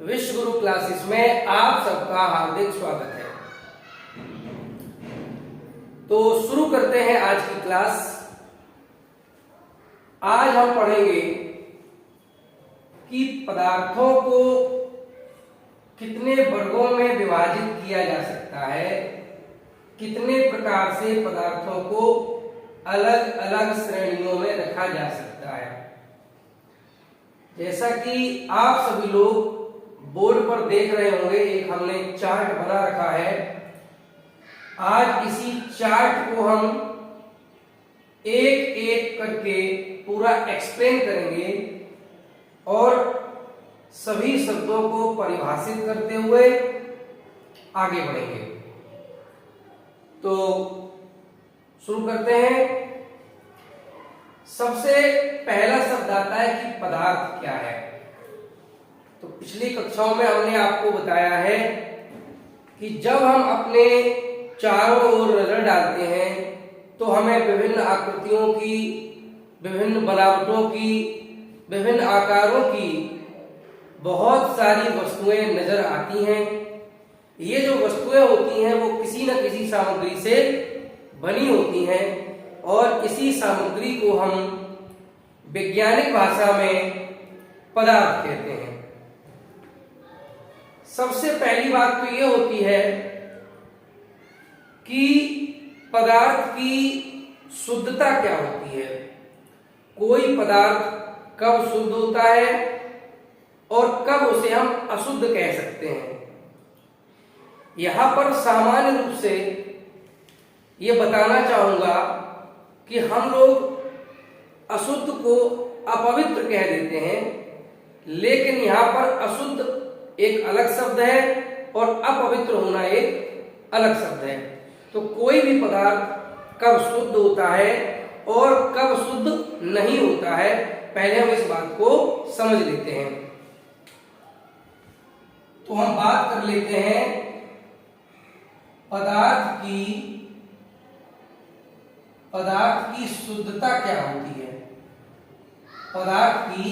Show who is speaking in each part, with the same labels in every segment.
Speaker 1: विश्व गुरु क्लासेस में आप सबका हार्दिक स्वागत है। तो शुरू करते हैं आज की क्लास। आज हम पढ़ेंगे कि पदार्थों को कितने वर्गों में विभाजित किया जा सकता है, कितने प्रकार से पदार्थों को अलग अलग श्रेणियों में रखा जा सकता है। जैसा कि आप सभी लोग बोर्ड पर देख रहे होंगे, एक हमने चार्ट बना रखा है। आज इसी चार्ट को हम एक एक करके पूरा एक्सप्लेन करेंगे और सभी शब्दों को परिभाषित करते हुए आगे बढ़ेंगे। तो शुरू करते हैं। सबसे पहला शब्द आता है कि पदार्थ क्या है। तो पिछली कक्षाओं में हमने आपको बताया है कि जब हम अपने चारों ओर नजर डालते हैं तो हमें विभिन्न आकृतियों की, विभिन्न बनावटों की, विभिन्न आकारों की बहुत सारी वस्तुएं नजर आती हैं। ये जो वस्तुएं होती हैं वो किसी न किसी सामग्री से बनी होती हैं और इसी सामग्री को हम वैज्ञानिक भाषा में पदार्थ कहते हैं। सबसे पहली बात तो ये होती है कि पदार्थ की शुद्धता क्या होती है। कोई पदार्थ कब शुद्ध होता है और कब उसे हम अशुद्ध कह सकते हैं। यहां पर सामान्य रूप से ये बताना चाहूंगा कि हम लोग अशुद्ध को अपवित्र कह देते हैं, लेकिन यहां पर अशुद्ध एक अलग शब्द है और अपवित्र होना एक अलग शब्द है। तो कोई भी पदार्थ कब शुद्ध होता है और कब शुद्ध नहीं होता है, पहले हम इस बात को समझ लेते हैं। तो हम बात कर लेते हैं पदार्थ की शुद्धता क्या होती है। पदार्थ की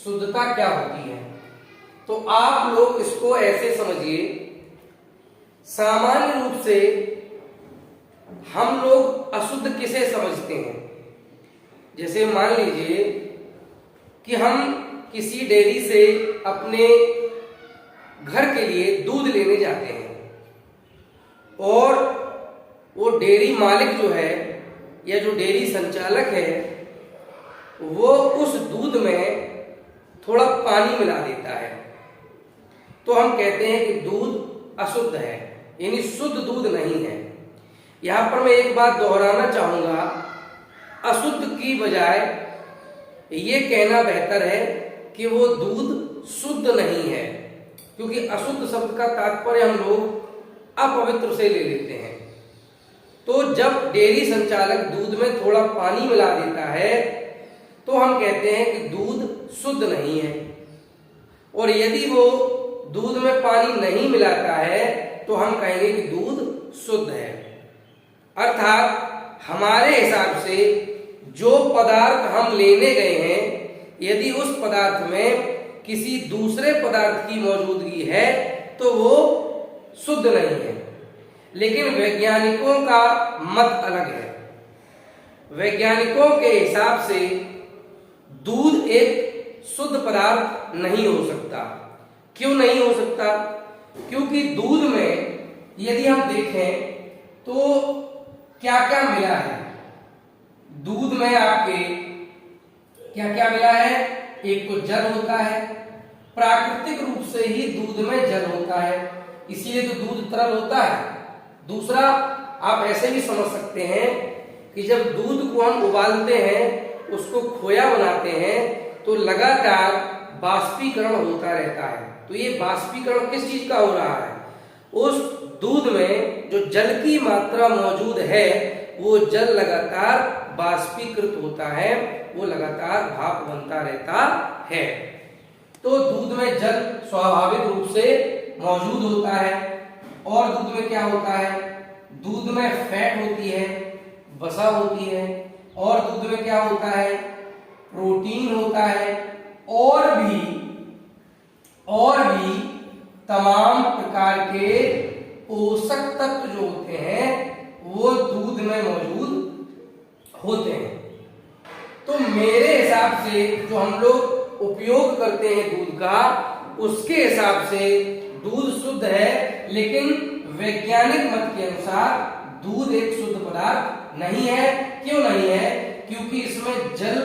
Speaker 1: शुद्धता क्या होती है, तो आप लोग इसको ऐसे समझिए। सामान्य रूप से हम लोग अशुद्ध किसे समझते हैं। जैसे मान लीजिए कि हम किसी डेयरी से अपने घर के लिए दूध लेने जाते हैं और वो डेयरी मालिक जो है या जो डेयरी संचालक है वो उस दूध में थोड़ा पानी मिला देता है, तो हम कहते हैं कि दूध अशुद्ध है, यानी शुद्ध दूध नहीं है। यहां पर मैं एक बात दोहराना चाहूंगा, अशुद्ध की बजाय ये कहना बेहतर है कि वो दूध शुद्ध नहीं है, क्योंकि अशुद्ध शब्द का तात्पर्य हम लोग अपवित्र से ले लेते हैं। तो जब डेयरी संचालक दूध में थोड़ा पानी मिला देता है तो हम कहते हैं कि दूध शुद्ध नहीं है, और यदि वो दूध में पानी नहीं मिलाता है तो हम कहेंगे कि दूध शुद्ध है। अर्थात हमारे हिसाब से जो पदार्थ हम लेने गए हैं, यदि उस पदार्थ में किसी दूसरे पदार्थ की मौजूदगी है तो वो शुद्ध नहीं है। लेकिन वैज्ञानिकों का मत अलग है। वैज्ञानिकों के हिसाब से दूध एक शुद्ध पदार्थ नहीं हो सकता। क्यों नहीं हो सकता? क्योंकि दूध में यदि हम देखें तो क्या क्या मिला है। दूध में आपके क्या क्या मिला है? एक तो जल होता है, प्राकृतिक रूप से ही दूध में जल होता है, इसीलिए तो दूध तरल होता है। दूसरा, आप ऐसे भी समझ सकते हैं कि जब दूध को हम उबालते हैं, उसको खोया बनाते हैं, तो लगातार बाष्पीकरण होता रहता है। तो ये बाष्पीकरण किस चीज का हो रहा है? उस दूध में जो जल की मात्रा मौजूद है वो जल लगातार बाष्पीकृत होता है, वो लगातार भाप बनता रहता है। तो दूध में जल स्वाभाविक रूप से मौजूद होता है। और दूध में क्या होता है? दूध में फैट होती है, वसा होती है, और दूध में क्या होता है? प्रोटीन होता है, और भी और भी तमाम प्रकार के पोषक तत्व जो होते हैं वो दूध में मौजूद होते हैं। तो मेरे हिसाब से जो हम लोग उपयोग करते हैं दूध का, उसके हिसाब से दूध शुद्ध है, लेकिन वैज्ञानिक मत के अनुसार दूध एक शुद्ध पदार्थ नहीं है। क्यों नहीं है? क्योंकि इसमें जल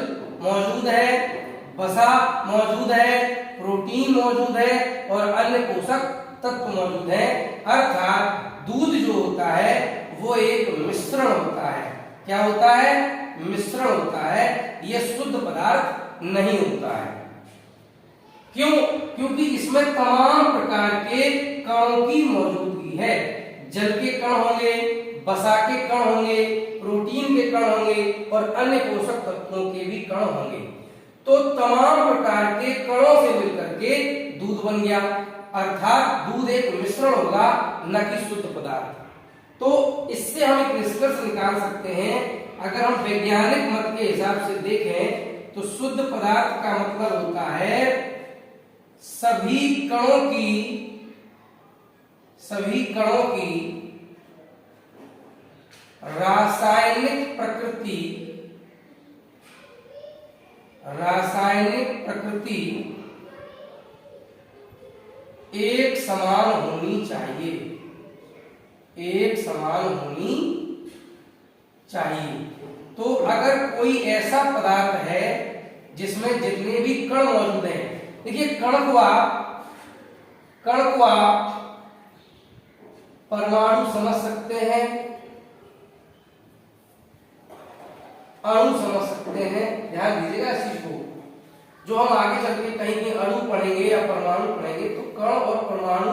Speaker 1: मौजूद है, वसा मौजूद है, प्रोटीन मौजूद है और अन्य पोषक तत्व मौजूद है। अर्थात दूध जो होता है वो एक मिश्रण होता है। क्या होता है? मिश्रण होता है। यह शुद्ध पदार्थ नहीं होता है। क्यों? क्योंकि इसमें तमाम प्रकार के कणों की मौजूदगी है। जल के कण होंगे, वसा के कण होंगे, प्रोटीन के कण होंगे और अन्य पोषक तत्वों के भी कण होंगे। तो तमाम प्रकार के कणों से मिलकर के दूध बन गया। अर्थात दूध एक मिश्रण होगा, न कि शुद्ध पदार्थ। तो इससे हम एक निष्कर्ष निकाल सकते हैं, अगर हम वैज्ञानिक मत के हिसाब से देखें तो शुद्ध पदार्थ का मतलब होता है सभी कणों की रासायनिक प्रकृति एक समान होनी चाहिए। एक समान होनी चाहिए। तो अगर कोई ऐसा पदार्थ है जिसमें जितने भी कण मौजूद हैं, देखिए कण को आप परमाणु समझ सकते हैं, अणु समझ सकते हैं। ध्यान दीजिएगा इस चीज को। जो हम आगे चल के कहीं भी अणु पढ़ेंगे या परमाणु पढ़ेंगे तो कण और परमाणु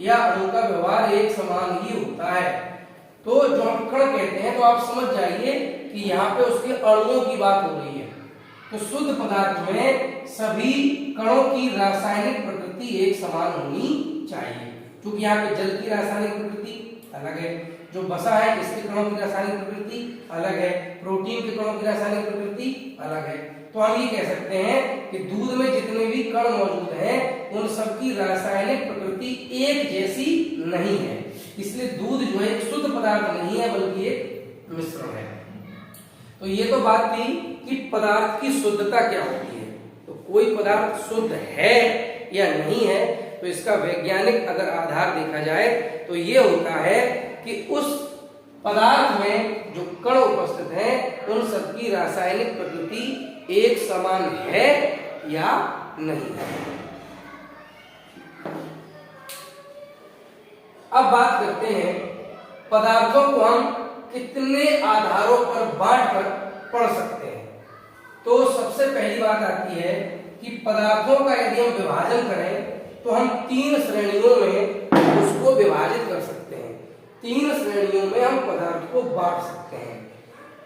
Speaker 1: या अणु का व्यवहार एक समान ही होता है। तो जो हम कण कहते हैं तो आप समझ जाइए कि यहाँ पे उसके अणुओं की बात हो रही है। तो शुद्ध पदार्थ में सभी कणों की रासायनिक प्रकृति एक समान होनी चाहिए। क्योंकि यहाँ पे जल की रासायनिक प्रकृति अलग है, जो वसा है इसके कणों की रासायनिक प्रकृति अलग है, प्रोटीन के कणों की रासायनिक प्रकृति अलग है। तो हम ये कह सकते हैं कि दूध में जितने भी कण मौजूद हैं उन सबकी रासायनिक प्रकृति एक जैसी नहीं है। इसलिए दूध जो है एक शुद्ध पदार्थ नहीं है, बल्कि एक मिश्रण है। तो ये तो बात थी कि पदार्थ की शुद्धता क्या होती है। तो कोई पदार्थ शुद्ध है या नहीं है, तो इसका वैज्ञानिक अगर आधार देखा जाए तो ये होता है कि उस पदार्थ में जो कण उपस्थित हैं उन सबकी रासायनिक प्रकृति एक समान है या नहीं है। अब बात करते हैं पदार्थों को हम कितने आधारों पर बांटकर पढ़ सकते हैं। तो सबसे पहली बात आती है कि पदार्थों का यदि हम विभाजन करें तो हम 3 श्रेणियों में उसको विभाजित कर सकते हैं। 3 श्रेणियों में हम पदार्थ को बांट सकते हैं।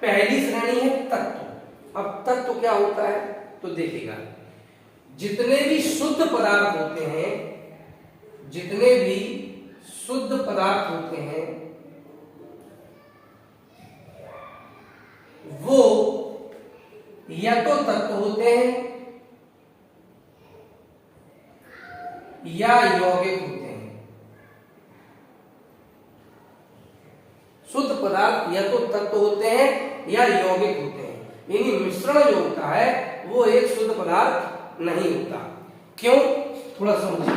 Speaker 1: पहली श्रेणी है तत्व। अब तत्व क्या होता है तो देखिएगा, जितने भी शुद्ध पदार्थ होते हैं, जितने भी शुद्ध पदार्थ होते हैं वो या तो तत्व होते हैं या यौगिक होते हैं। शुद्ध पदार्थ या तो तत्व होते हैं या यौगिक होते हैं। यानी मिश्रण जो होता है वो एक शुद्ध पदार्थ नहीं होता। क्यों? थोड़ा समझिए।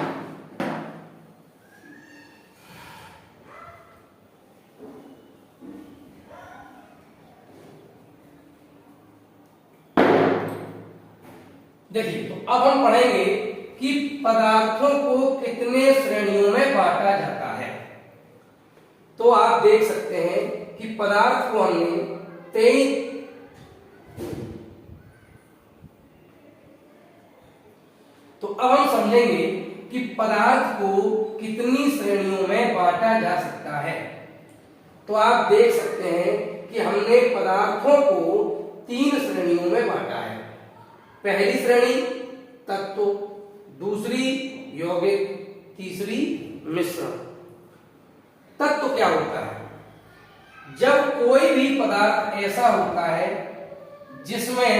Speaker 1: देखिए, तो अब हम पढ़ेंगे कि पदार्थों को कितने श्रेणियों में बांटा जाता है। तो आप देख सकते हैं कि पदार्थ को हमने 23 तो अब हम समझेंगे कि पदार्थ को कितनी श्रेणियों में बांटा जा सकता है। तो आप देख सकते हैं कि हमने पदार्थों को 3 श्रेणियों में बांटा है। पहली श्रेणी तत्व, दूसरी यौगिक, तीसरी मिश्रण। तत्व क्या होता है? जब कोई भी पदार्थ ऐसा होता है जिसमें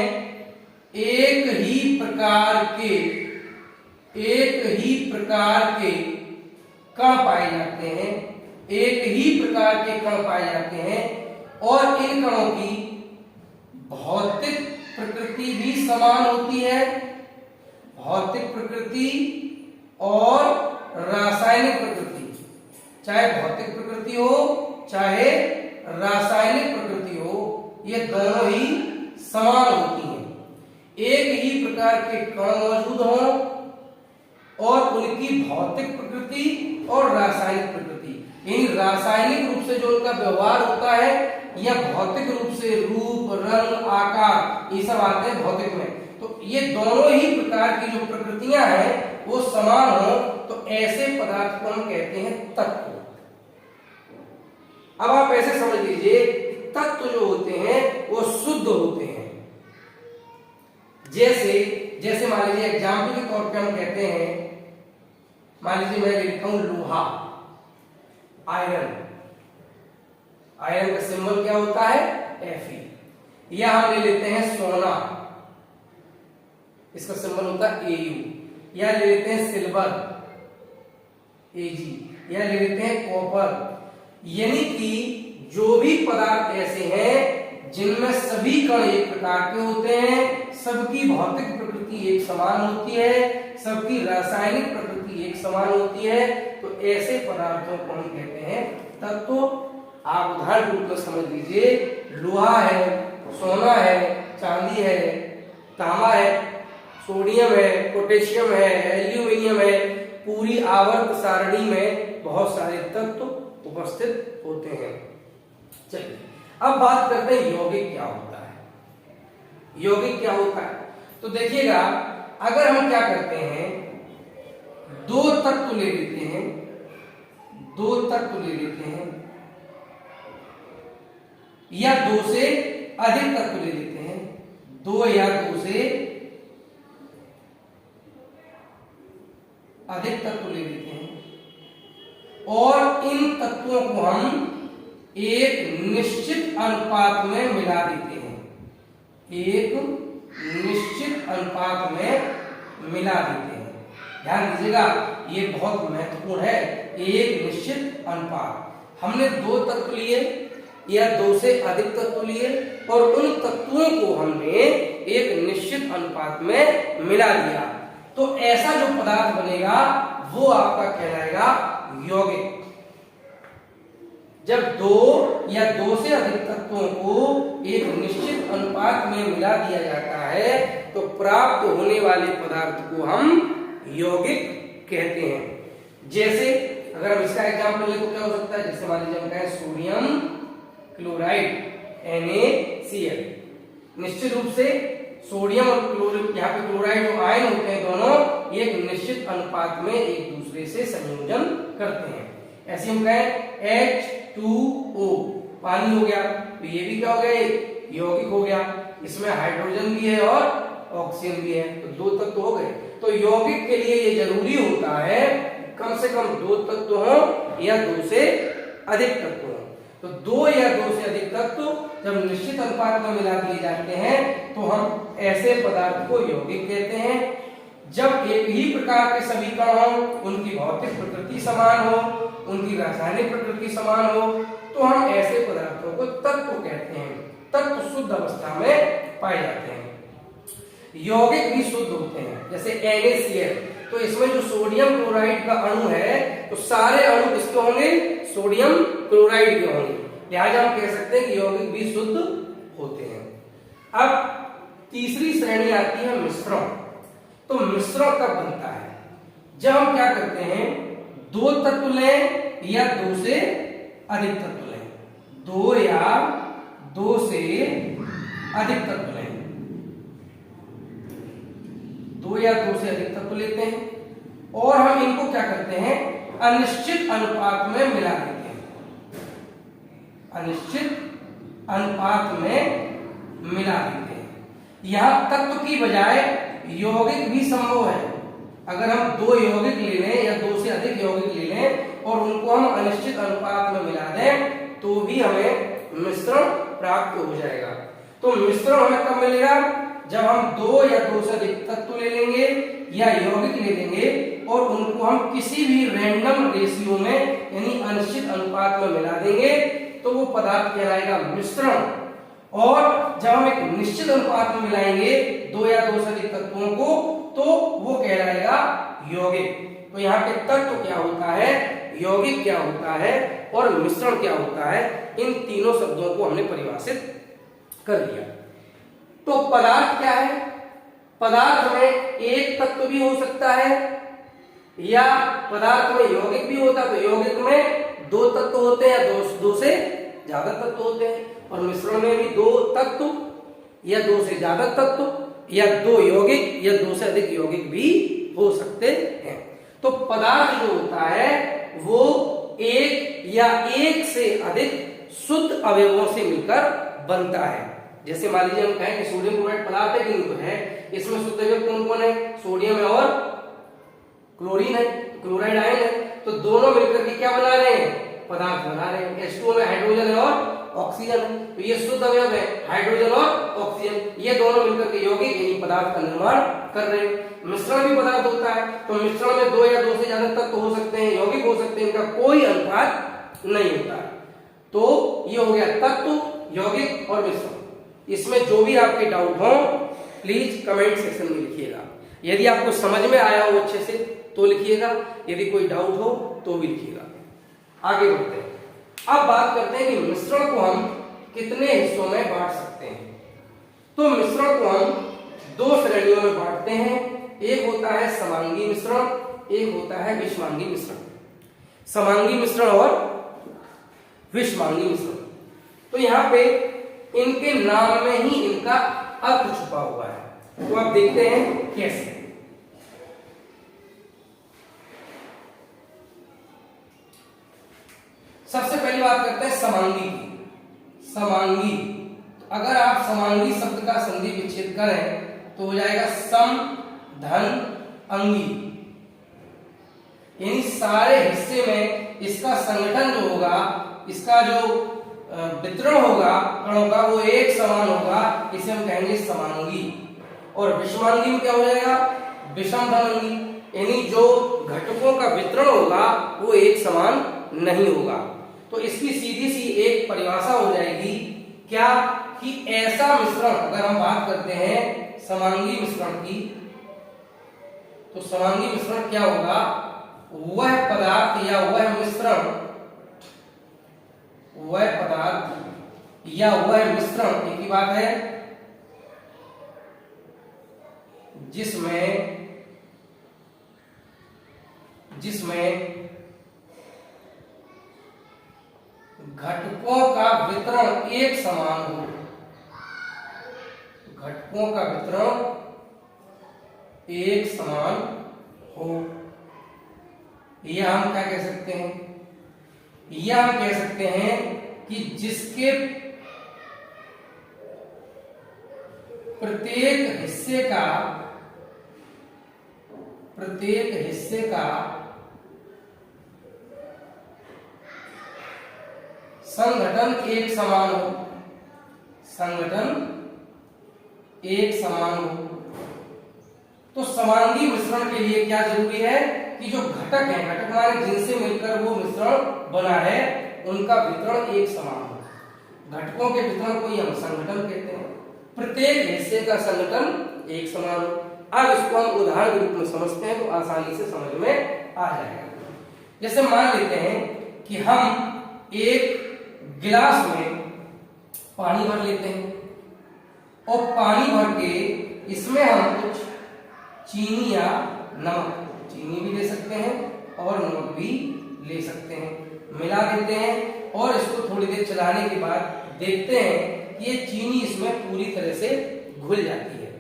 Speaker 1: एक ही प्रकार के कण पाए जाते हैं, एक ही प्रकार के कण पाए जाते हैं और इन कणों की भौतिक प्रकृति भी समान होती है। भौतिक प्रकृति और रासायनिक प्रकृति, चाहे भौतिक प्रकृति हो चाहे रासायनिक प्रकृति हो, ये दोनों ही समान होती हैं। एक ही प्रकार के कण मौजूद हों और उनकी भौतिक प्रकृति और रासायनिक प्रकृति, यानी रासायनिक रूप से जो उनका व्यवहार होता है या भौतिक रूप से रूप, रंग, आकार, ये सब आते हैं भौतिक में, तो ये दोनों ही प्रकार की जो प्रकृतियां हैं वो समान हो, तो ऐसे पदार्थ को हम कहते हैं तत्व। अब आप ऐसे समझ लीजिए, तत्व जो होते हैं वो शुद्ध होते हैं। जैसे मान लीजिए एग्जाम्पल के तौर पे हम कहते हैं, मान लीजिए मैं लिखता हूं लोहा, आयरन। आयरन का सिंबल क्या होता है? Fe। या हम ले लेते हैं सोना, इसका सिंबल होता है Au। या ले लेते हैं सिल्वर, Ag। या ले लेते हैं कॉपर। यानी कि जो भी पदार्थ ऐसे हैं जिनमें सभी कण एक प्रकार के होते हैं, सबकी भौतिक प्रकृति एक समान होती है, सबकी रासायनिक प्रकृति एक समान होती है, तो ऐसे पदार्थों को हम कहते हैं तत्व। आप उदाहरण रूप में समझ लीजिए, लोहा है, सोना है, चांदी है, तांबा है, सोडियम है, पोटेशियम है, एल्यूमिनियम है, पूरी आवर्त सारणी में बहुत सारे तत्व उपस्थित होते हैं। चलिए अब बात करते हैं यौगिक क्या होता है। यौगिक क्या होता है तो देखिएगा, अगर हम क्या करते हैं, दो तत्व ले लेते हैं, दो तत्व ले लेते हैं या दो से अधिक तत्व ले लेते हैं, दो या दो से अधिक तत्व ले लेते हैं और इन तत्वों को हम एक निश्चित अनुपात में मिला देते हैं, एक निश्चित अनुपात में मिला देते हैं। ध्यान दीजिएगा, ये बहुत महत्वपूर्ण है, एक निश्चित अनुपात। हमने दो तत्व लिए या दो से अधिक तत्व लिए और उन तत्वों को हमने एक निश्चित अनुपात में मिला दिया, तो ऐसा जो पदार्थ बनेगा वो आपका कहलाएगा यौगिक। जब दो या दो से अधिक तत्वों को एक निश्चित अनुपात में मिला दिया जाता है तो प्राप्त होने वाले पदार्थ को हम यौगिक कहते हैं। जैसे अगर हम इसका एग्जांपल लें तो क्या हो सकता है, जैसे मान लीजिए हम कहें सोडियम क्लोराइड NaCl। निश्चित रूप से सोडियम और यहाँ पे क्लोराइड जो आयन होते हैं दोनों एक निश्चित अनुपात में एक दूसरे से संयोजन करते हैं। ऐसे हम कहें H2O, पानी हो गया, तो ये भी क्या हो गया, यौगिक हो गया। इसमें हाइड्रोजन भी है और ऑक्सीजन भी है, तो दो तत्व हो गए। तो यौगिक के लिए ये जरूरी होता है कम से कम दो तत्व हो या दो से अधिक तत्व हो। तो दो या दो से अधिक तत्व जब निश्चित अनुपात में मिला दिए जाते हैं तो हम ऐसे पदार्थ को यौगिक कहते हैं। जब एक ही प्रकार के सभी कण हो, उनकी भौतिक प्रकृति समान हो, उनकी रासायनिक प्रकृति समान हो, तो हम ऐसे पदार्थों को तत्व कहते हैं। तत्व शुद्ध अवस्था में पाए जाते हैं। यौगिक भी शुद्ध होते हैं, जैसे NaCl, तो इसमें जो सोडियम क्लोराइड का अणु है तो सारे अणु किसके होंगे, सोडियम क्लोराइड के होंगे, लिहाजा हम कह सकते हैं कि यौगिक भी शुद्ध होते हैं। अब तीसरी श्रेणी आती है मिश्रण। तो मिश्रण कब बनता है, जब हम क्या करते हैं, दो तत्व लें या दो से अधिक तत्व लें, दो या दो से अधिक तत्व लें, दो या दो से अधिक तत्व लेते हैं और हम इनको क्या करते हैं, अनिश्चित अनुपात में मिला देते हैं, अनिश्चित अनुपात में मिला देते हैं। यहां तत्व की बजाय यौगिक भी संभव है। अगर हम दो यौगिक ले लें या दो से अधिक यौगिक ले लें और उनको हम अनिश्चित अनुपात में मिला दें तो भी हमें मिश्रण प्राप्त हो जाएगा। तो मिश्रण हमें कब मिलेगा, जब हम दो या दो से अधिक तत्व ले लेंगे या यौगिक ले लेंगे और उनको हम किसी भी रैंडम रेशियो में यानी अनिश्चित अनुपात में मिला देंगे तो वो पदार्थ कहलाएगा मिश्रण। और जब हम एक निश्चित अनुपात में मिलाएंगे दो या दो से अधिक तत्वों को तो वो कहलाएगा यौगिक। तो यहाँ पे तत्व क्या होता है, यौगिक क्या होता है और मिश्रण क्या होता है, इन तीनों शब्दों को हमने परिभाषित कर लिया। तो पदार्थ क्या है, पदार्थ में एक तत्व भी हो सकता है या पदार्थ में यौगिक भी होता है। तो यौगिक में दो तत्व होते हैं या दो से ज्यादा तत्व होते हैं, और मिश्रण में भी दो तत्व या दो से ज्यादा तत्व या दो यौगिक या दो से अधिक यौगिक भी हो सकते हैं। तो पदार्थ जो होता है वो एक या एक से अधिक शुद्ध अवयवों से मिलकर बनता है। जैसे मान लीजिए हम कहें कि सोडियम क्लोराइड पदार्थ है कि नहीं, तो है। इसमें शुद्ध अवयव कौन कौन है, सोडियम है और क्लोरीन है, क्लोराइड आयन है। तो दोनों मिलकर के क्या बना रहे हैं, पदार्थ बना रहे हैं। H2O में हाइड्रोजन है और ऑक्सीजन है, तो ये शुद्ध अवयव है, हाइड्रोजन और ऑक्सीजन, ये दोनों मिलकर के यौगिक यानी पदार्थ का निर्माण कर रहे हैं। मिश्रण भी पदार्थ होता है, तो मिश्रण में दो या दो से ज्यादा तत्व हो सकते हैं, यौगिक हो सकते हैं, इनका कोई अनुपात नहीं होता है। तो ये हो गया तत्व, यौगिक और मिश्रण। इसमें जो भी आपके डाउट हो प्लीज कमेंट सेक्शन में लिखिएगा। यदि आपको समझ में आया हो अच्छे से तो लिखिएगा, यदि कोई डाउट हो तो भी लिखिएगा। आगे बढ़ते हैं। अब बात करते हैं कि मिश्रण को हम कितने हिस्सों में बांट सकते हैं। तो मिश्रण को हम दो श्रेणियों में बांटते हैं, एक होता है समांगी मिश्रण, एक होता है विषमांगी मिश्रण। समांगी मिश्रण और विषमांगी मिश्रण, तो यहाँ पे इनके नाम में ही इनका अर्थ छुपा हुआ है। तो आप देखते हैं कैसे। सबसे पहली बात करते हैं समांगी की। समांगी, तो अगर आप समांगी शब्द का संधि विच्छेद करें तो हो जाएगा सम धन अंगी, यानी सारे हिस्से में इसका संगठन जो होगा, इसका जो वितरण होगा कणों का वो एक समान होगा, इसे हम कहेंगे समांगी। और विषमांगी में क्या हो जाएगा, विषम धन अंगी, यानी जो घटकों का वितरण होगा वो एक समान नहीं होगा। तो इसकी सीधी सी एक परिभाषा हो जाएगी क्या, कि ऐसा मिश्रण, अगर हम बात करते हैं समांगी मिश्रण की, तो समांगी मिश्रण क्या होगा, वह पदार्थ या वह मिश्रण, वह पदार्थ या वह मिश्रण, एक ही बात है, जिसमें घटकों का वितरण एक समान हो, घटकों का वितरण एक समान हो। यह हम क्या कह सकते हैं, यह हम कह सकते हैं कि जिसके प्रत्येक हिस्से का संगठन एक समान हो, संगठन एक समान हो। तो समांगी मिश्रण के लिए क्या जरूरी है कि जो घटक है, घटक माने जिनसे मिलकर वो मिश्रण बना है, उनका वितरण एक समान हो। घटकों के वितरण को ही हम संगठन कहते हैं। प्रत्येक हिस्से का संगठन एक समान हो। अब इसको हम उदाहरण के रूप में समझते हैं तो आसानी से समझ में आ जाएगा। जैसे मान लेते हैं कि हम एक गिलास में पानी भर लेते हैं और पानी भर के इसमें हम कुछ चीनी या नमक, चीनी भी ले सकते हैं और नमक भी ले सकते हैं, मिला देते हैं और इसको थोड़ी देर चलाने के बाद देखते हैं कि ये चीनी इसमें पूरी तरह से घुल जाती है।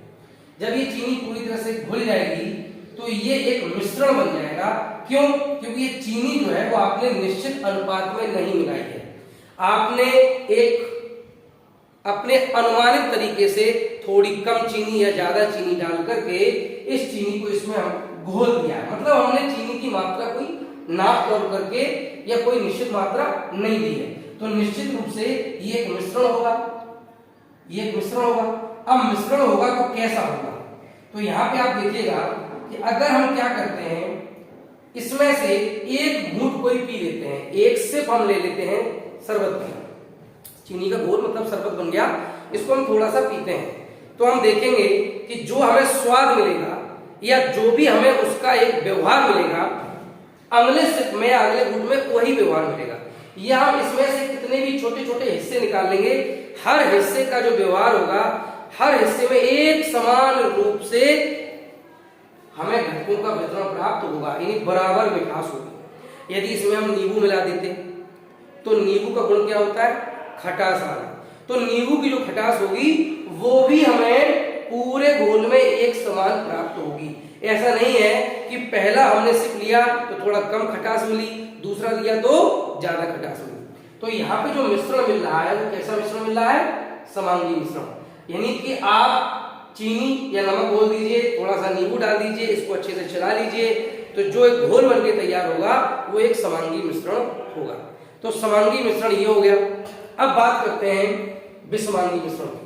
Speaker 1: जब ये चीनी पूरी तरह से घुल जाएगी तो ये एक मिश्रण बन जाएगा। क्यों? क्योंकि ये चीनी जो है वो आपने निश्चित अनुपात में नहीं मिलाई है, आपने एक अपने अनुमानित तरीके से थोड़ी कम चीनी या ज्यादा चीनी डाल करके इस चीनी को इसमें हम घोल दिया है। मतलब हमने चीनी की मात्रा कोई नाप तोल करके या कोई निश्चित मात्रा नहीं दी है। तो निश्चित रूप से ये एक मिश्रण होगा, ये एक मिश्रण होगा। अब मिश्रण होगा तो कैसा होगा? तो यहाँ पे आप देखिएगा कि अगर हम क्या करते हैं, इसमें से एक घूंट कोई पी लेते हैं, एक सिप हम ले लेते हैं शरबत का, चीनी का घोल मतलब शरबत बन गया, इसको हम थोड़ा सा पीते हैं, तो हम देखेंगे कि जो हमें स्वाद मिलेगा या जो भी हमें उसका एक व्यवहार मिलेगा, अगले सिप में अगले घूंट में वही व्यवहार मिलेगा। या हम इसमें से कितने भी छोटे छोटे हिस्से निकाल लेंगे, हर हिस्से का जो व्यवहार होगा, हर हिस्से में एक समान रूप से हमें घटकों का वितरण प्राप्त होगा, यानी बराबर मिठास होगी। यदि इसमें हम नींबू मिला देते तो नींबू का गुण क्या होता है? खटास आना। तो नींबू की जो खटास होगी वो भी हमें पूरे घोल में एक समान प्राप्त होगी। ऐसा नहीं है कि पहला हमने सिप लिया तो थोड़ा कम खटास मिली, दूसरा लिया तो ज्यादा खटास मिली। तो यहाँ पे जो मिश्रण मिल रहा है वो कैसा मिश्रण मिल रहा है? समांगी मिश्रण। यानी कि आप चीनी या नमक बोल दीजिए, थोड़ा सा नींबू डाल दीजिए, इसको अच्छे से चला लीजिए, तो जो एक घोल बनके तैयार होगा वो एक समांगी मिश्रण होगा। तो समांगी मिश्रण ये हो गया। अब बात करते हैं विषमांगी मिश्रण की।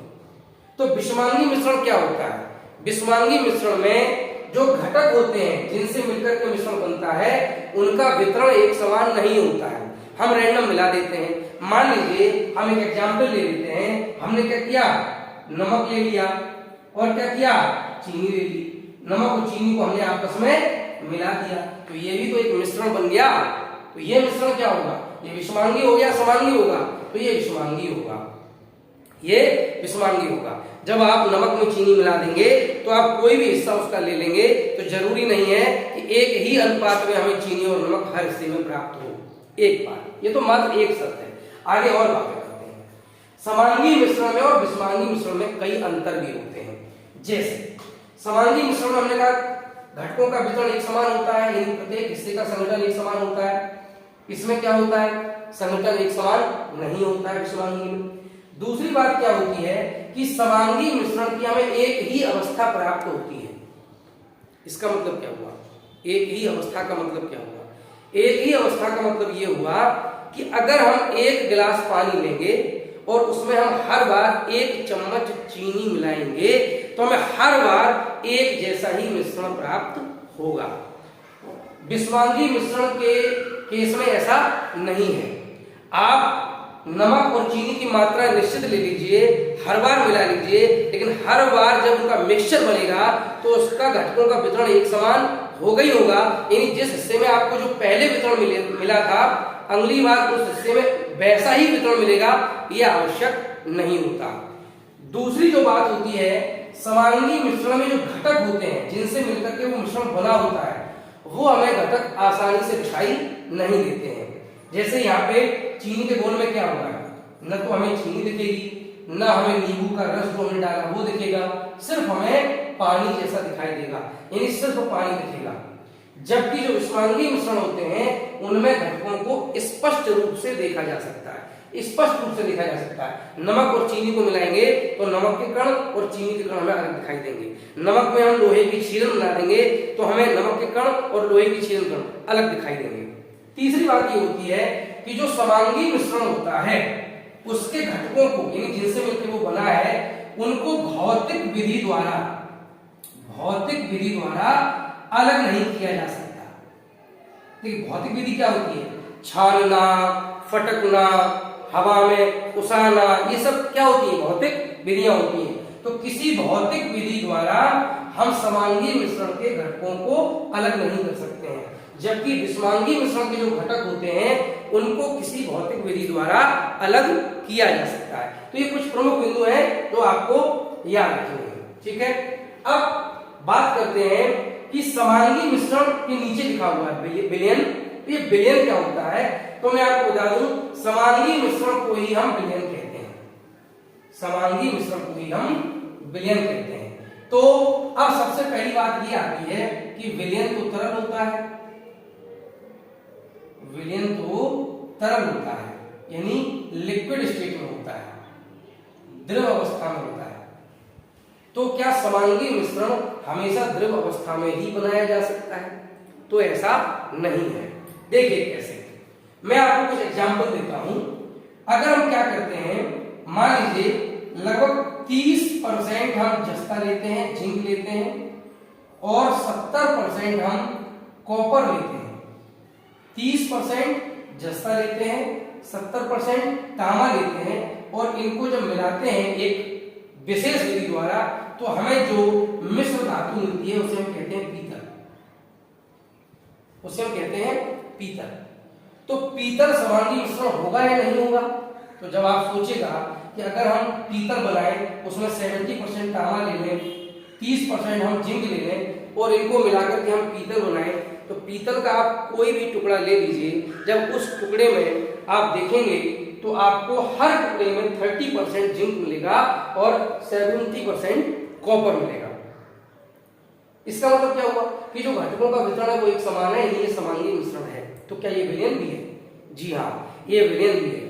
Speaker 1: तो विषमांगी मिश्रण क्या होता है? विषमांगी मिश्रण में जो घटक होते हैं जिनसे मिलकर के मिश्रण बनता है उनका वितरण एक समान नहीं होता है, हम रैंडम मिला देते हैं। मान लीजिए हम एक एग्जाम्पल ले लेते हैं, हमने क्या किया? नमक ले लिया और क्या किया? चीनी ले ली। नमक और चीनी को हमने आपस में मिला दिया, तो ये भी तो एक मिश्रण बन गया। तो ये मिश्रण क्या होगा? ये विषमांगी हो गया, समांगी होगा? तो ये विषमांगी होगा, ये विषमांगी होगा। जब आप नमक में चीनी मिला देंगे तो आप कोई भी हिस्सा उसका ले लेंगे तो जरूरी नहीं है कि एक ही अनुपात में हमें चीनी और नमक हर हिस्से में प्राप्त हो एक बार, ये तो मात्र एक शर्त है। आगे और बातें करते हैं। समांगी मिश्रण में और विषमांगी मिश्रण में कई अंतर भी होते हैं। जैसे समांगी मिश्रण में हमने कहा घटकों का वितरण एक समान होता है, यानी प्रत्येक हिस्से का संगठन एक समान होता है। इसमें क्या होता है? संगठन एक समान नहीं होता है विषमांगी में। दूसरी बात क्या होती है कि समांगी मिश्रण की हमें एक ही अवस्था प्राप्त होती है। इसका मतलब क्या हुआ? एक ही अवस्था का मतलब क्या हुआ? एक ही अवस्था का मतलब ये हुआ कि अगर हम एक गिलास पानी लेंगे और उसमें हम हर बार एक चम्मच चीनी मिलाएंगे तो हमें हर बार एक जैसा ही मिश्रण प्राप्त होगा। विषमांगी मिश्रण के केस में ऐसा नहीं है। आप नमक और चीनी की मात्रा निश्चित ले लीजिए, हर बार मिला लीजिए, लेकिन हर बार जब उनका मिक्सचर बनेगा तो उसका घटकों का वितरण एक समान होगा ही होगा। यानी जिस हिस्से में आपको जो पहले वितरण मिला था, अगली बार उस हिस्से में वैसा ही वितरण मिलेगा, यह आवश्यक नहीं होता। दूसरी जो बात होती है, समांगी मिश्रण में जो घटक होते हैं जिनसे मिलकर के वो मिश्रण बना होता है, वो हमें घटक आसानी से दिखाई नहीं देते हैं। जैसे यहाँ पे चीनी के घोल में क्या हो रहा है? न तो हमें चीनी दिखेगी, न हमें नींबू का रस जो हमने डाला वो दिखेगा, सिर्फ हमें पानी जैसा दिखाई देगा, यानी सिर्फ पानी दिखेगा। जबकि जो विषमांगी मिश्रण होते हैं उनमें घटकों को स्पष्ट रूप से देखा जा सकता है, स्पष्ट रूप से देखा जा सकता है। नमक और चीनी को मिलाएंगे तो नमक के कण और चीनी के कण हमें अलग दिखाई देंगे। नमक में हम लोहे की छीलन मिला देंगे तो हमें नमक के कण और लोहे की छीलन कण अलग दिखाई देंगे। तीसरी बात ये होती है कि जो समांगी मिश्रण होता है उसके घटकों को, यानी जिनसे मिलकर वो बना है, उनको भौतिक विधि द्वारा अलग नहीं किया जा सकता। देखिए भौतिक विधि क्या होती है? छानना, फटकना, हवा में उसाना, ये सब क्या होती है? भौतिक विधियां होती हैं। तो किसी भौतिक विधि द्वारा हम समांगी मिश्रण के घटकों को अलग नहीं कर सकते हैं, जबकि विषमांगी मिश्रण के जो घटक होते हैं उनको किसी भौतिक विधि द्वारा अलग किया जा सकता है। तो ये कुछ प्रमुख बिंदु हैं जो आपको याद रखने हैं, ठीक है। अब बात करते हैं कि समांगी मिश्रण के नीचे लिखा हुआ है विलयन। तो ये विलयन क्या होता है? तो मैं आपको बता दूं, समांगी मिश्रण को ही हम विलयन कहते हैं, समांगी मिश्रण को ही हम विलयन कहते हैं। तो अब सबसे पहली बात ये आती है कि विलयन तो तरल होता है, विलयन तो तरल होता है, यानी लिक्विड स्टेट में होता है, द्रव अवस्था में होता है। तो क्या समांगी मिश्रण हमेशा द्रव अवस्था में ही बनाया जा सकता है? तो ऐसा नहीं है। देखिए कैसे, मैं आपको कुछ एग्जांपल देता हूं। अगर हम क्या करते हैं, मान लीजिए लगभग 30% हम जस्ता लेते हैं, जिंक लेते हैं, और 70% हम कॉपर लेते हैं। 30% जस्ता लेते हैं, 70% तांबा लेते हैं, और इनको जब मिलाते हैं एक विशेष विधि द्वारा तो हमें जो मिश्र धातु मिलती है उसे हम कहते हैं पीतल, उसे हम कहते हैं पीतल। तो पीतल समांगी मिश्रण होगा या नहीं होगा? तो जब आप सोचेगा कि अगर हम पीतल बनाएं, उसमें 70% तांबा ले लें, 30% हम जिंक ले लें और इनको मिलाकर के हम पीतल बनाएं, तो पीतल का आप कोई भी टुकड़ा ले लीजिए, जब उस टुकड़े में आप देखेंगे तो आपको हर टुकड़े में 30% जिंक मिलेगा और 70% कॉपर मिलेगा। इसका मतलब क्या हुआ कि जो घटकों का वितरण है वो एक समान है, ये समांगी मिश्रण है। तो क्या ये विलयन भी है? जी हाँ, ये विलयन भी है।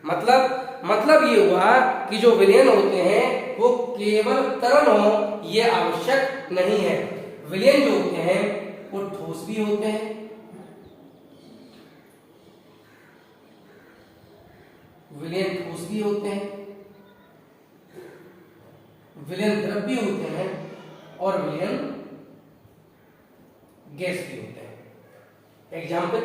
Speaker 1: मतलब ये हुआ कि जो विलयन होते हैं वो केवल तरल हो ये आवश्यक नहीं है। विलयन जो होते हैं वो ठोस भी होते हैं, विलयन ठोस भी होते हैं, विलयन द्रव भी होते हैं, और विलयन गैस भी होते हैं। एग्जाम्पल,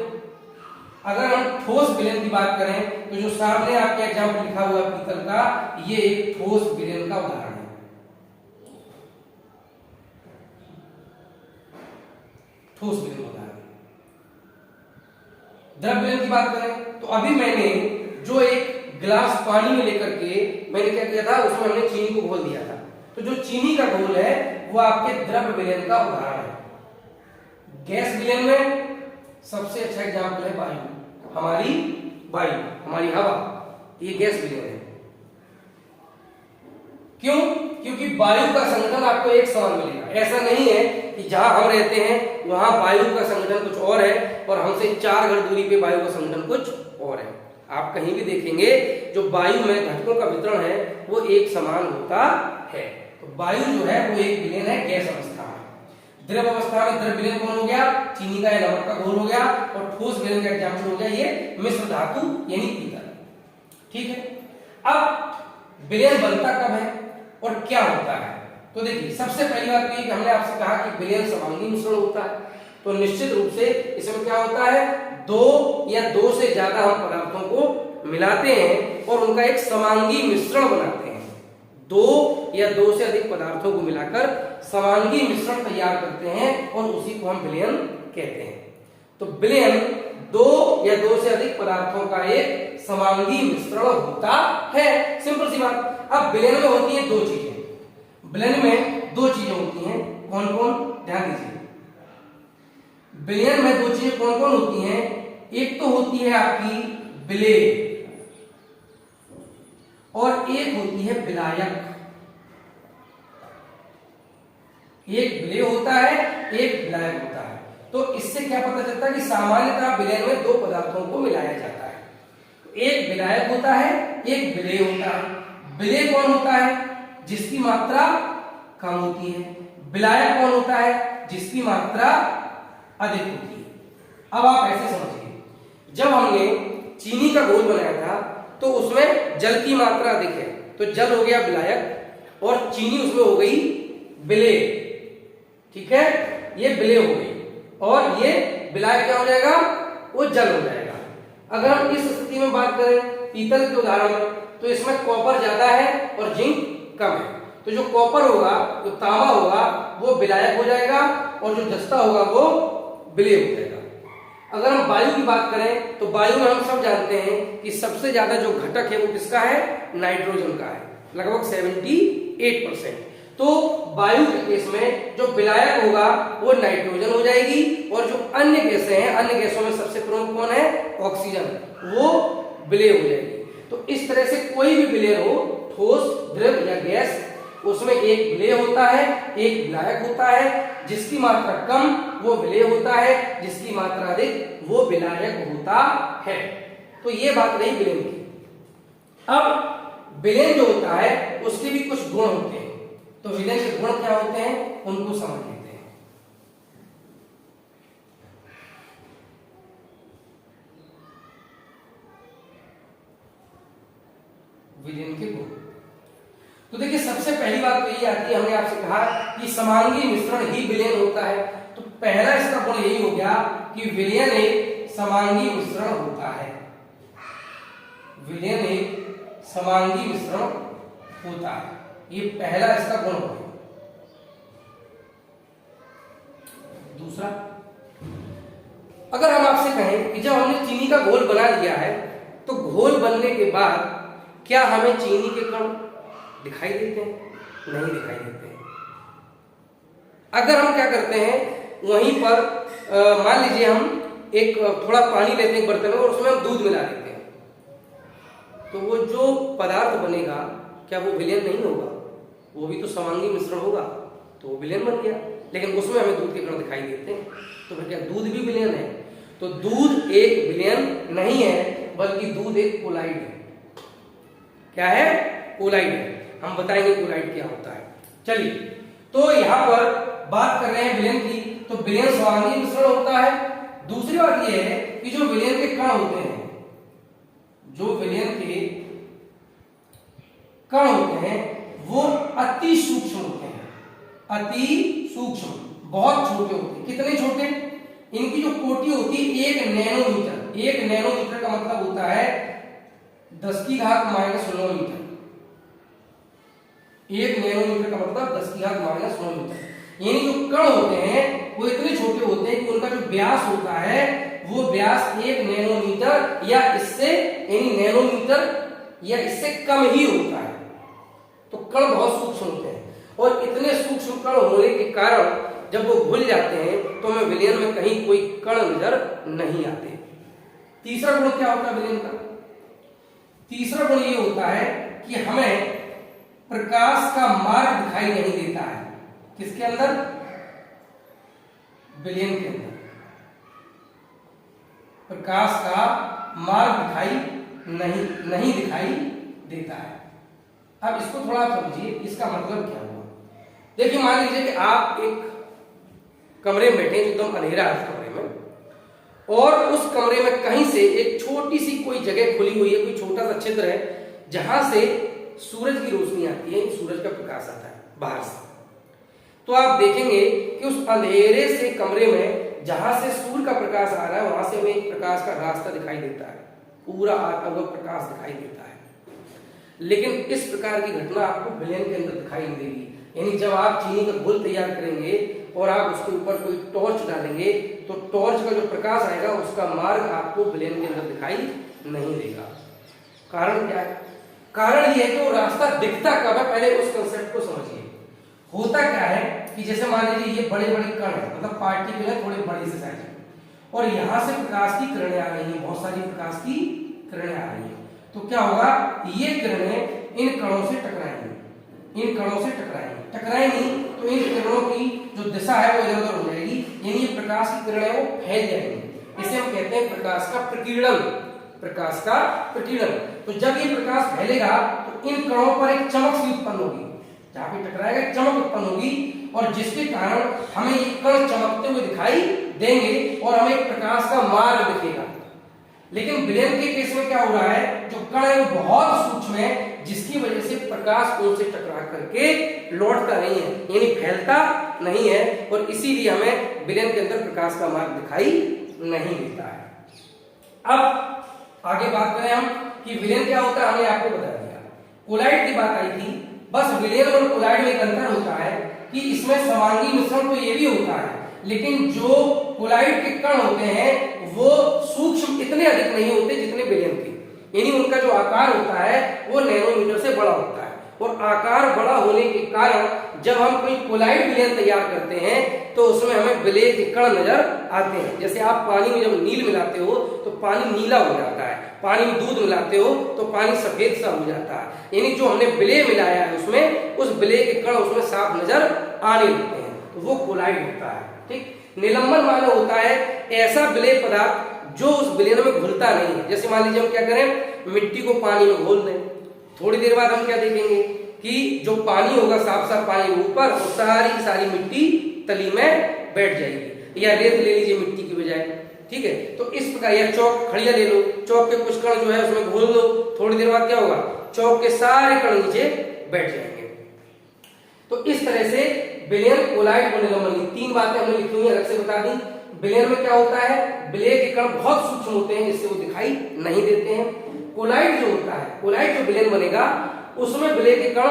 Speaker 1: अगर हम ठोस विलयन की बात करें तो जो सामने आपके एग्जाम्पल लिखा हुआ है पीतल का, ये एक ठोस विलयन का उदाहरण है। ठोस विलयन उदाहरण। द्रव विलयन की बात करें तो अभी मैंने जो एक गिलास पानी में लेकर के मैंने क्या किया था, उसमें हमने चीनी को घोल दिया था। तो जो चीनी का घोल है वो आपके द्रव विलयन का उदाहरण है। गैस विलयन में सबसे अच्छा एग्जाम्पल है वायु, हमारी वायु, हमारी हवा, ये गैस विलयन है। क्यों? क्योंकि वायु का संगठन आपको एक समान मिलेगा। ऐसा नहीं है कि जहां हम रहते हैं वहां वायु का संगठन कुछ और है और हमसे 4 घर दूरी पे वायु का संगठन कुछ और है। आप कहीं भी देखेंगे जो वायु में घटकों का वितरण है वो एक समान होता है। तो वायु जो है वो एक विलयन है गैस अवस्था में। द्रव अवस्था में द्रव विलयन कौन हो गया? चीनी का या नमक का घोल हो गया, और ठोस विलयन का एग्जाम्पल हो गया ये मिश्र धातु यानी पीतल। ठीक है। अब विलयन बनता कब है और क्या होता है? तो देखिए, सबसे पहली बात तो ये कि हमने आपसे कहा कि विलयन समांगी मिश्रण होता है। तो निश्चित रूप से इसमें क्या होता है, दो या दो से ज्यादा हम पदार्थों को मिलाते हैं और उनका एक समांगी मिश्रण बनाते हैं। दो या दो से अधिक पदार्थों को मिलाकर समांगी मिश्रण तैयार करते हैं और उसी को हम विलयन कहते हैं। तो विलयन दो या दो से अधिक पदार्थों का एक समांगी मिश्रण होता है। सिंपल सी बात। अब विलयन में होती है दो चीजें, विलयन में दो चीजें होती हैं। कौन कौन? ध्यान दीजिए, विलयन में दो चीजें कौन कौन होती हैं? एक तो होती है आपकी विलेय और एक होती है विलायक। एक विलेय होता है, एक विलायक होता है। तो इससे क्या पता चलता है कि सामान्यतः विलयन में दो पदार्थों को मिलाया जाता है। एक विलायक होता है, एक विलेय होता है। विलेय कौन होता है? जिसकी मात्रा कम होती है। विलायक कौन होता है? जिसकी मात्रा अधिक होती है। अब आप ऐसे समझिए, जब हमने चीनी का घोल बनाया था तो उसमें जल की मात्रा अधिक है, तो जल हो गया विलायक और चीनी उसमें हो गई विलेय। ठीक है, ये विलेय हो गई और ये विलायक क्या हो जाएगा? वो जल हो जाएगा। अगर हम इस स्थिति में बात करें पीतल के उदाहरण में, तो इसमें कॉपर ज्यादा है और जिंक कम है। तो जो कॉपर होगा, जो तांबा होगा, वो विलायक हो जाएगा और जो जस्ता होगा वो विलेय हो जाएगा। अगर हम वायु की बात करें तो वायु में हम सब जानते हैं कि सबसे ज्यादा जो घटक है वो किसका है? नाइट्रोजन का है, लगभग 78%। तो वायु के केस में जो विलायक होगा वो नाइट्रोजन हो जाएगी और जो अन्य गैसें हैं, अन्य गैसों में सबसे प्रमुख कौन है? ऑक्सीजन, वो विलेय हो जाएगी। तो इस तरह से कोई भी विलेय हो, ठोस, द्रव या गैस, उसमें एक विलेय होता है, एक विलायक होता है। जिसकी मात्रा कम वो विलेय होता है, जिसकी मात्रा अधिक वो विलायक होता है। तो ये बात रही विलयन की। अब विलयन जो होता है उसके भी कुछ गुण होते हैं। तो विलयन के गुण क्या होते हैं उनको समझ लेते हैं। विलयन के गुण, तो देखिए सबसे सबसे पहली बात तो यही आती है, हमने आपसे कहा कि समांगी मिश्रण ही विलयन होता है। तो पहला इसका गुण यही हो गया कि विलयन एक समांगी मिश्रण होता है। विलयन एक समांगी मिश्रण होता है, ये पहला इसका गुण हो गया। दूसरा, अगर हम आपसे कहें कि जब हमने चीनी का घोल बना लिया है तो घोल बनने के बाद क्या हमें चीनी के कण दिखाई देते हैं? नहीं दिखाई देते हैं। अगर हम क्या करते हैं, वहीं पर मान लीजिए हम एक थोड़ा पानी लेते हैं बर्तन में और उसमें हम दूध मिला देते हैं, तो वो जो पदार्थ बनेगा क्या वो विलयन नहीं होगा? वो भी तो समांगी मिश्रण होगा, तो वो विलयन बन गया। लेकिन उसमें हमें दूध के कण दिखाई देते हैं, तो फिर क्या दूध भी विलयन है? तो दूध एक विलयन नहीं है, बल्कि दूध एक कोलाइड है। क्या है? कोलाइड है। हम बताएंगे कोलाइड क्या होता है। चलिए, तो यहां पर बात कर रहे हैं विलयन की, तो विलयन समांगी मिश्रण होता है। दूसरी बात यह है कि जो विलयन के कण होते हैं, जो विलयन के कण होते हैं वो अति सूक्ष्म होते हैं। अति सूक्ष्म, बहुत छोटे होते हैं। कितने छोटे? इनकी जो कोटि होती है 1 नैनोमीटर। 1 नैनोमीटर का मतलब होता है 10⁻⁻9 मीटर। 1 नैनोमीटर का मतलब 10⁻�9 मीटर। यानी जो कण होते हैं वो इतने छोटे होते हैं कि उनका जो व्यास होता है वो व्यास 1 नैनोमीटर या इससे, यानी नैनोमीटर या इससे कम ही होता है। तो कण बहुत सूक्ष्म होते हैं, और इतने सूक्ष्म कण होने के कारण जब वो घुल जाते हैं तो हमें विलयन में कहीं कोई कण नजर नहीं आते। तीसरा गुण क्या होता है विलयन का? तीसरा गुण ये होता है कि हमें प्रकाश का मार्ग दिखाई नहीं देता है। किसके अंदर? विलयन के अंदर प्रकाश का मार्ग दिखाई नहीं दिखाई देता है। अब इसको थोड़ा समझिए, इसका मतलब क्या हुआ। देखिए, मान लीजिए कि आप एक कमरे में बैठे, एकदम अंधेरा है उस कमरे में, और उस कमरे में कहीं से एक छोटी सी कोई जगह खुली हुई है, कोई छोटा सा छिद्र है जहां से सूरज की रोशनी आती है, सूरज का प्रकाश आता है बाहर से। तो आप देखेंगे कि उस अंधेरे से कमरे में जहां से सूर्य का प्रकाश आ रहा है वहां से हमें एक प्रकाश का रास्ता दिखाई देता है, पूरा आता हुआ प्रकाश दिखाई देता है। लेकिन इस प्रकार की घटना आपको विलयन के अंदर दिखाई नहीं देगी। यानी जब आप चीनी का घोल तैयार करेंगे और आप उसके ऊपर कोई टॉर्च डालेंगे तो टॉर्च का जो प्रकाश आएगा उसका मार्ग आपको विलयन के अंदर दिखाई नहीं देगा। कारण क्या है? कारण यह है कि वो रास्ता दिखता कब है, पहले उस कंसेप्ट को समझिए। होता क्या है कि जैसे मान लीजिए ये बड़े बड़े कण है, मतलब पार्टिकल है थोड़े बड़े से साइज, और यहां से प्रकाश की किरणें आ रही है, बहुत सारी प्रकाश की किरणें आ रही है। तो क्या होगा, ये किरणें इन कणों से टकराएंगी, इन कणों से टकराएंगी तो इन किरणों की जो दिशा है वो इधर-उधर हो जाएगी, यानी ये प्रकाश की किरणें वो फैल जाएंगी। इसे हम कहते हैं प्रकाश का प्रकीर्णन। प्रकाश का प्रकीर्णन। तो जब ये प्रकाश फैलेगा तो इन कणों पर एक चमक सी उत्पन्न होगी, जहां पे टकराएगा एक चमक उत्पन्न होगी, और जिसके कारण हमें ये कण चमकते हुए दिखाई देंगे और हमें एक प्रकाश का मार्ग दिखेगा। लेकिन विलयन के केस में क्या हो रहा है, जो कण है वो बहुत सूक्ष्म है, जिसकी वजह से प्रकाश उनसे टकरा करके लौटता नहीं है, यानी फैलता नहीं है, और इसीलिए हमें विलयन के अंदर प्रकाश का मार्ग दिखाई नहीं देता है। अब आगे बात करें हम कि विलयन क्या होता है, हमने आपको बता दिया। कोलाइड की बात आई थी, बस विलयन और कोलाइड में एक अंतर होता है कि इसमें समांगी मिश्रण तो ये भी होता है, लेकिन जो कोलाइड के कण होते हैं वो सूक्ष्म इतने अधिक नहीं होते जितने विलयन के, यानी उनका जो आकार होता है वो नैनोमीटर से बड़ा होता है, और आकार बड़ा होने के कारण जब हम कोई कोलाइड विलयन तैयार करते हैं तो उसमें हमें विलय के कण नजर आते हैं। जैसे आप पानी में जब नील मिलाते हो तो पानी नीला हो जाता है, पानी में दूध मिलाते हो तो पानी सफेद सा हो जाता है, यानी जो हमने विलय मिलाया है उसमें उस विलय के कण उसमें साफ नजर आने लगते हैं, तो वो कोलाइड होता है। ठीक, निलंबन माने होता है ऐसा विलय पदार्थ जो उस विलयन में घुलता नहीं है। जैसे मान लीजिए हम क्या करें, मिट्टी को पानी में घोल दें, थोड़ी देर बाद हम क्या देखेंगे कि जो पानी होगा साफ साफ पानी ऊपर, और सारी की सारी मिट्टी तली में बैठ जाएगी। या रेत ले लीजिए मिट्टी की बजाय, ठीक है। तो इस प्रकार, या चौक खड़िया ले लो, चौक के कुछ कण जो है उसमें घोल दो, थोड़ी देर बाद क्या होगा, चौक के सारे कण नीचे बैठ जाएंगे। तो इस तरह से विलयन, कोलॉइड और निलंबन, तीन बातें हमने लिखी हुई है, अलग से बता दी। विलयन में क्या होता है, विलय के कण बहुत सूक्ष्म होते हैं जिससे वो दिखाई नहीं देते हैं। कोलॉइड जो होता है, कोलॉइड जो विलयन बनेगा उसमें विलय के कण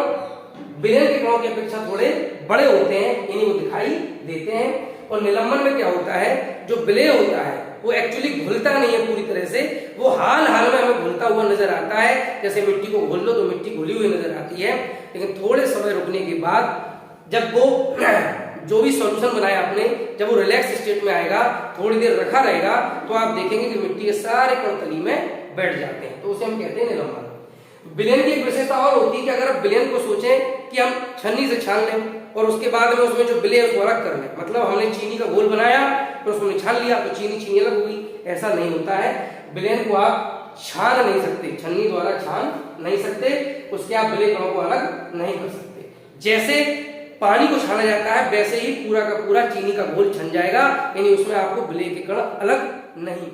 Speaker 1: विलयन के कणों की अपेक्षा थोड़े बड़े होते हैं, यानी वो दिखाई देते हैं। और निलंबन में क्या होता है, जो विलय होता है वो एक्चुअली घुलता नहीं है पूरी तरह से, वो हाल हाल में हमें घुलता हुआ नजर आता है। जैसे मिट्टी को घोल लो तो मिट्टी घुली हुई नजर आती है, लेकिन थोड़े समय रुकने के बाद जब वो जो भी सॉल्यूशन बनाया आपने, जब वो रिलैक्स स्टेट में आएगा, थोड़ी देर रखा रहेगा, तो आप देखेंगे कि मिट्टी के सारे कण तली में बैठ जाते हैं, तो उसे हम कहते हैं निलंबन। विलयन की एक विशेषता और होती है कि अगर आप विलयन को सोचें कि हम छन्नी से छान लें और उसके बाद में उसमें जो विलय है उसको अलग कर लें, मतलब हमने चीनी का घोल बनाया फिर उसको छान लिया तो चीनी अलग हो गई, ऐसा नहीं होता है। विलयन को आप छान नहीं सकते, छन्नी द्वारा छान नहीं सकते, उसके आप विलय कणों को अलग नहीं कर सकते। जैसे पानी को छाना जाता है वैसे ही पूरा का पूरा चीनी का घोल छन जाएगा, यानी उसमें आपको विलय के कण अलग नहीं।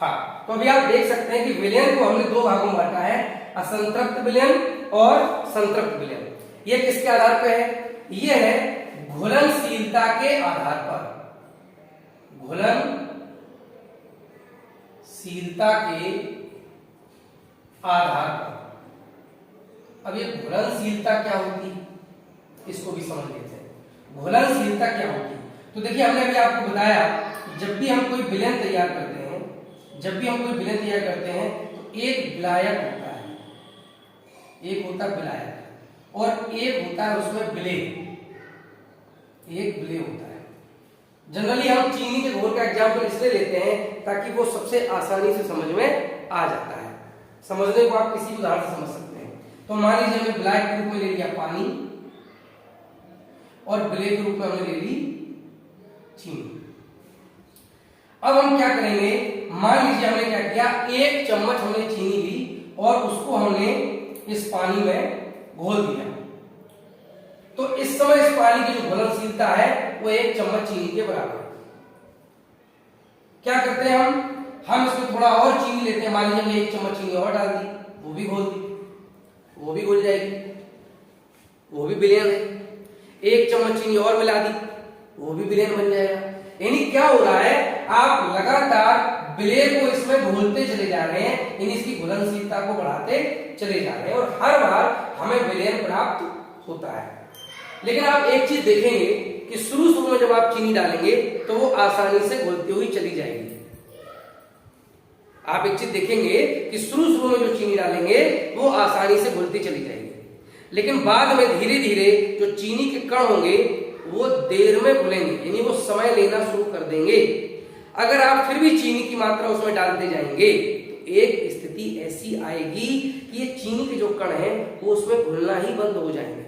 Speaker 1: हाँ, तो अभी आप देख सकते हैं कि विलयन को हमने दो भागों में बांटा है, असंतृप्त विलयन और संतृप्त विलयन। ये किसके आधार पर है, ये है घुलनशीलता के आधार पर, घुलनशीलता के आधार पर। अब ये घुलनशीलता क्या होती है इसको भी समझ लेते हैं। घुलनशीलता क्या होती है, तो देखिए हमने अभी आपको बताया जब भी हम कोई विलयन तैयार करते हैं, जब भी हम कोई विलयन तैयार करते हैं तो एक विलायक होता है, एक होता है विलायक और एक होता है उसमें विलेय, एक विलेय होता है। जनरली हम चीनी के घोल का एग्जाम्पल इसलिए लेते हैं ताकि वो सबसे आसानी से समझ में आ जाता है, समझने को आप किसी उदाहरण से समझ सकते हैं। तो मान लीजिए हमने विलायक के रूप में ले लिया पानी और विलेय के रूप में हमने ले ली चीनी। अब हम क्या करेंगे, मान लीजिए हमने क्या किया, एक चम्मच हमने चीनी ली और उसको हमने इस पानी में घोल दिया, तो इस समय इस पानी की जो घुलनशीलता है वो एक चम्मच चीनी के बराबर है। क्या करते हैं हम इसमें थोड़ा और चीनी लेते हैं, मान लीजिए हमने एक चम्मच चीनी और डाल दी, वो भी घोल दी, वो भी घुल जाएगी, वो भी विलयन है। एक चम्मच चीनी और मिला दी, वो भी विलयन बन जाएगा। यानी क्या हो रहा है, आप लगातार विलय को इसमें घोलते चले जा रहे हैं, यानी इसकी घुलनशीलता को बढ़ाते चले जा रहे हैं और हर बार हमें विलयन प्राप्त होता है। लेकिन आप एक चीज देखेंगे कि शुरू में जब आप चीनी डालेंगे तो वो आसानी से घुलती हुई चली जाएगी। आप एक चीज देखेंगे कि शुरू में जो चीनी डालेंगे वो आसानी से घुलती चली जाएगी, लेकिन बाद में धीरे धीरे जो चीनी के कण होंगे वो देर में घुलेंगे, यानी वो समय लेना शुरू कर देंगे। अगर आप फिर भी चीनी की मात्रा उसमें डालते जाएंगे तो एक स्थिति ऐसी आएगी कि ये चीनी के जो कण हैं वो उसमें घुलना ही बंद हो जाएंगे,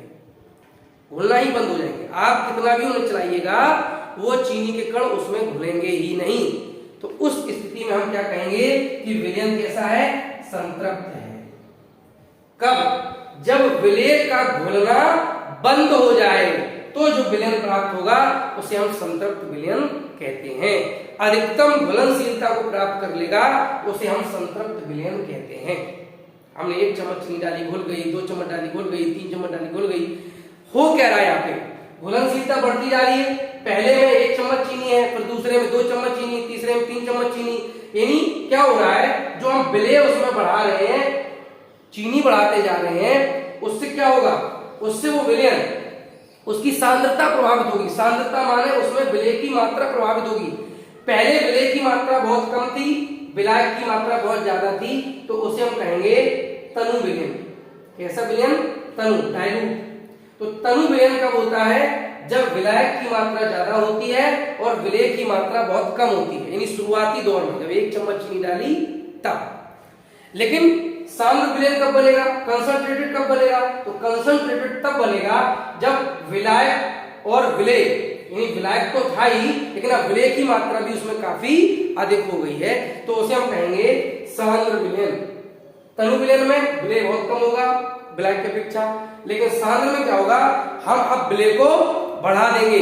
Speaker 1: घुलना ही बंद हो जाएंगे। आप कितना भी उन्हें चलाइएगा वो चीनी के कण उसमें घुलेंगे ही नहीं। तो उस स्थिति में हम क्या कहेंगे कि विलयन कैसा है, संतृप्त है। कब, जब विलय का घुलना बंद हो जाए तो जो विलयन प्राप्त होगा उसे हम संतृप्त विलयन कहते हैं। अधिकतम घुलनशीलता को प्राप्त कर लेगा उसे हम संतृप्त विलयन कहते हैं। हमने एक चम्मच चीनी डाली घुल गई, 2 चम्मच डाली घुल गई, 3 चम्मच डाली घुल गई, हो क्या रहा है यहाँ पे, घुलनशीलता बढ़ती जा रही है। पहले में 1 चम्मच चीनी है, फिर दूसरे में 2 चम्मच चीनी, तीसरे में 3 चम्मच चीनी, यानी क्या हो रहा है, जो हम विलय उसमें बढ़ा रहे हैं, चीनी बढ़ाते जा रहे हैं, उससे क्या होगा, उससे वो विलयन, उसकी सांद्रता प्रभावित होगी। सांद्रता माने उसमें विलय की मात्रा प्रभावित होगी। पहले विलय की मात्रा बहुत कम थी, विलायक की मात्रा बहुत ज्यादा थी, तो उसे हम कहेंगे तनु विलयन। कैसा विलयन, तनु, डाइल्यूट। तो तनु विलयन कब होता है, जब विलायक की मात्रा ज्यादा होती है और विलय की मात्रा बहुत कम होती है, यानी शुरुआती दौर में जब 1 चम्मच चीनी डाली तब। लेकिन सांद्र विलयन कब बनेगा, कंसंट्रेटेड कब बनेगा, तो कंसंट्रेटेड तब बनेगा जब विलायक और विलय, यानी विलायक तो था ही लेकिन अब विलय की मात्रा भी उसमें काफी अधिक हो गई है, तो उसे हम कहेंगे सांद्र विलयन। तनु विलयन में विलय बहुत कम होगा विलायक की अपेक्षा, लेकिन सांद्र में क्या होगा, हम अब विलय को बढ़ा देंगे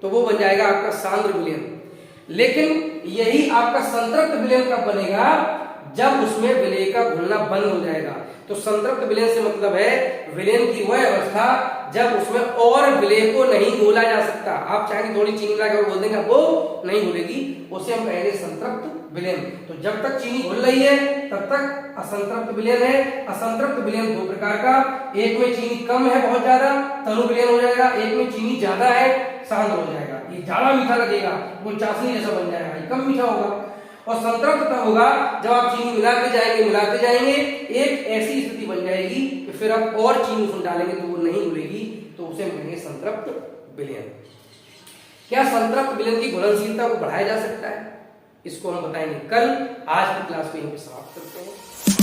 Speaker 1: तो वो बन जाएगा आपका सांद्र विलयन। लेकिन यही आपका संतृप्त विलयन कब बनेगा, जब उसमें विलेय का घुलना बंद हो जाएगा। तो संतृप्त विलयन से मतलब है विलयन की वह अवस्था जब उसमें और विलेय को नहीं घोला जा सकता। आप चाहे थोड़ी चीनी मिलाकर बोल देंगे वो नहीं घुलेगी, उसे हम कहेंगे संतृप्त विलयन। तो जब तक चीनी घुल रही है तब तक असंतृप्त विलयन है। असंतृप्त विलयन दो प्रकार का, एक में चीनी कम है बहुत ज्यादा, तनु विलयन हो जाएगा, एक में चीनी ज्यादा है, शांत हो जाएगा। ये ज्यादा मीठा लगेगा, वो चाशनी जैसा बन जाएगा, ये कम मीठा होगा। और संतृप्त तब होगा जब आप चीनी मिलाते जाएंगे, एक ऐसी स्थिति बन जाएगी कि फिर आप और चीनी उसमें डालेंगे तो वो नहीं घुलेगी, तो उसे हम कहेंगे संतृप्त विलयन। क्या संतृप्त विलयन की घुलनशीलता को बढ़ाया जा सकता है? इसको हम बताएंगे कल। आज की क्लास को यहीं पे समाप्त करते हैं।